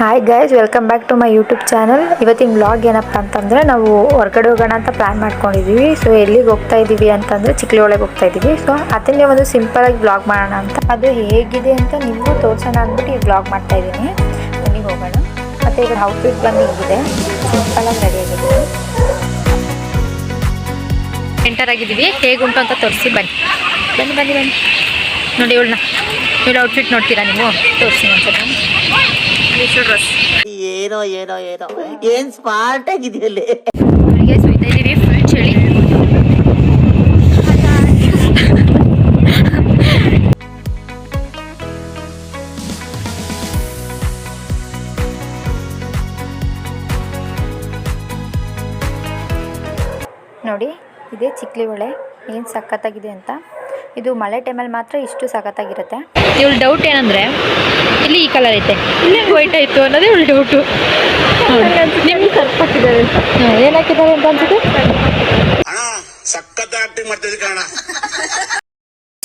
Hi guys, welcome back to my YouTube channel. ಇವತ್ತಿನ vlog ಏನಪ್ಪ ಅಂತಂದರೆ ನಾವು ಹೊರಗಡೆ ಹೋಗೋಣ ಅಂತ ಪ್ಲ್ಯಾನ್ ಮಾಡ್ಕೊಂಡಿದ್ದೀವಿ. ಸೊ ಎಲ್ಲಿಗೆ ಹೋಗ್ತಾ ಇದ್ದೀವಿ ಅಂತಂದರೆ ಚಿಕ್ಕಲಹೊಳೆಗೆ ಹೋಗ್ತಾ ಇದ್ದೀವಿ. ಸೊ ಅದನ್ನೇ ಒಂದು ಸಿಂಪಲಾಗಿ ವ್ಲಾಗ್ ಮಾಡೋಣ ಅಂತ, ಅದು ಹೇಗಿದೆ ಅಂತ ನಿಮಗೂ ತೋರಿಸೋಣ ಅಂದ್ಬಿಟ್ಟು ಈ ವ್ಲಾಗ್ ಮಾಡ್ತಾ ಇದ್ದೀನಿ. ಬನ್ನಿ ಹೋಗೋಣ. ಮತ್ತು ಈಗ ಔಟ್ಫಿಟ್ ಬಂದು ಹೀಗಿದೆ, ಸಿಂಪಲಾಗಿ ರೆಡಿ ಆಗಿದ್ದೀವಿ. ಎಂಟರ್ ಆಗಿದ್ದೀವಿ, ಹೇಗುಂಟು ಅಂತ ತೋರಿಸಿ. ಬನ್ನಿ ಬನ್ನಿ ಬನ್ನಿ ಬನ್ನಿ ನೋಡಿ, ಇವಳು ಔಟ್ಫಿಟ್ ನೋಡ್ತೀರಾ ನೀವು? ತೋರಿಸಿ ಒಂದ್ಸಲ. ಡ್ರೆಸ್ ಏನೋ ಏನೋ ಏನೋ ಏನ್ ಸ್ಮಾರ್ಟ್ ಆಗಿದೆಯಲ್ಲ. ಸುಯ್ತಾ ಇದ್ದೀವಿ, ಫುಲ್ ಚಳಿ. ನೋಡಿ, ಇದೇ ಚಿಕ್ಕಲಹೊಳೆ, ಏನು ಸಖತ್ತಾಗಿದೆ ಅಂತ. ಇದು ಮಳೆ ಟೈಮಲ್ಲಿ ಮಾತ್ರ ಇಷ್ಟು ಸಖತ್ತಾಗಿರುತ್ತೆ. ಇವಳ ಡೌಟ್ ಏನಂದರೆ, ಇಲ್ಲಿ ಈ ಕಲರ್ ಐತೆ, ಇಲ್ಲಿ ವೈಟ್ ಆಯಿತು ಅನ್ನೋದೇ ಇವಳು ಡೌಟು. ನಿಮ್ಗೆ ಕರ್ಪಾಕಿದ್ದಾರೆ, ಏನು ಹಾಕಿದ್ದಾರೆ ಅಂತ ಅನ್ಸುತ್ತೆ.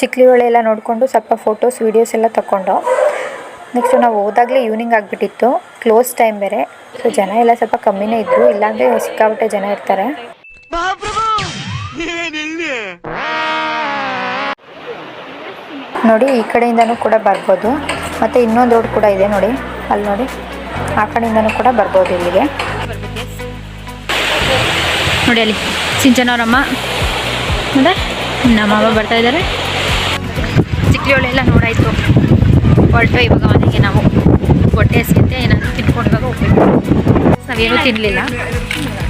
ಚಿಕ್ಕಲಹೊಳೆ ಎಲ್ಲ ನೋಡಿಕೊಂಡು ಸ್ವಲ್ಪ ಫೋಟೋಸ್ ವೀಡಿಯೋಸ್ ಎಲ್ಲ ತಗೊಂಡು ನೆಕ್ಸ್ಟ್ ನಾವು ಹೋದಾಗಲೇ ಈವ್ನಿಂಗ್ ಆಗಿಬಿಟ್ಟಿತ್ತು, ಕ್ಲೋಸ್ ಟೈಮ್ ಬೇರೆ. ಸೊ ಜನ ಎಲ್ಲ ಸ್ವಲ್ಪ ಕಮ್ಮಿನೇ ಇದ್ದರು, ಇಲ್ಲಾಂದರೆ ಸಿಕ್ಕಾಪಟ್ಟೆ ಜನ ಇರ್ತಾರೆ. ನೋಡಿ, ಈ ಕಡೆಯಿಂದನೂ ಕೂಡ ಬರ್ಬೋದು. ಮತ್ತು ಇನ್ನೊಂದು ರೋಡ್ ಕೂಡ ಇದೆ ನೋಡಿ, ಅಲ್ಲಿ ನೋಡಿ, ಆ ಕಡೆಯಿಂದನೂ ಕೂಡ ಬರ್ಬೋದು ಇಲ್ಲಿಗೆ. ನೋಡಿ ಅಲ್ಲಿ ಸಿಂಚನವರಮ್ಮ ಅಂದರೆ ನಮ್ಮ ಅಮ್ಮ ಬರ್ತಾ ಇದ್ದಾರೆ. ಚಿಕ್ಕಲಹೊಳೆ ಎಲ್ಲ ನೋಡಾಯಿತು, ಹೊರಟು ಇವಾಗ ಮನೆಗೆ ನಾವು ಹೊಟ್ಟೆ ಹಸಿಯುತ್ತೆ, ಏನಾದರೂ ತಿನ್ಕೊಂಡು ಇವಾಗ ಹೋಗ್ಬೇಕು. ನಾವೇನೂ ತಿನ್ನಲಿಲ್ಲ,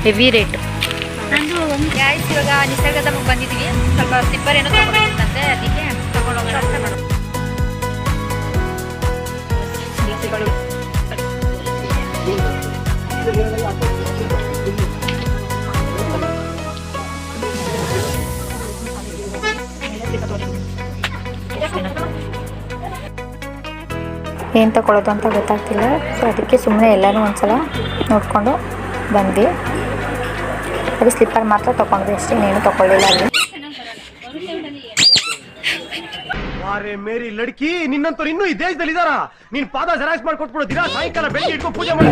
ಹೆವಿ ರೇಟು. ನಂದು ಗ್ಯಾಸ್ ಇವಾಗ ನಿಸರ್ಗಧಾಮಕ್ಕೆ ಬಂದಿದ್ದೀವಿ. ಸ್ವಲ್ಪ ಸ್ಲಿಪ್ಪರ್ ಏನೋ ತೊಗೊಬೇಕಿತ್ತಂತೆ, ಅದಕ್ಕೆ ತೊಗೊಂಡೋಗೋಣ ಅಂತ ಮಾಡೋದು. ಏನು ತಗೊಳ್ಳೋದು ಅಂತ ಗೊತ್ತಾಗ್ತಿಲ್ಲ. ಸೊ ಅದಕ್ಕೆ ಸುಮ್ಮನೆ ಎಲ್ಲನೂ ಒಂದ್ಸಲ ನೋಡಿಕೊಂಡು ಬಂದ್ವಿ. ಬರೀ ಸ್ಲಿಪ್ಪರ್ ಮಾತ್ರ ತೊಗೊಂಡ್ವಿ ಅಷ್ಟೇ, ಇನ್ನೇನು ತೊಗೊಳ್ಳಿಲ್ಲ ಅಲ್ಲಿ. ಅರೆ ಮೇರಿ ಲಡ್ಕಿ, ನಿನ್ನಂತವ್ರು ಇನ್ನೂ ಈ ದೇಶದಲ್ಲಿ ಇದಾರ? ನೀನ್ ಪಾದ ಜೆರಾಕ್ಸ್ ಮಾಡ್ಕೊಟ್ಬಿಡು, ದಿನ ಸಾಯಂಕಾಲ ಬೆಳಿಗ್ಗೆ ಇಟ್ಕೊಂಡು ಪೂಜೆ ಮಾಡಿ.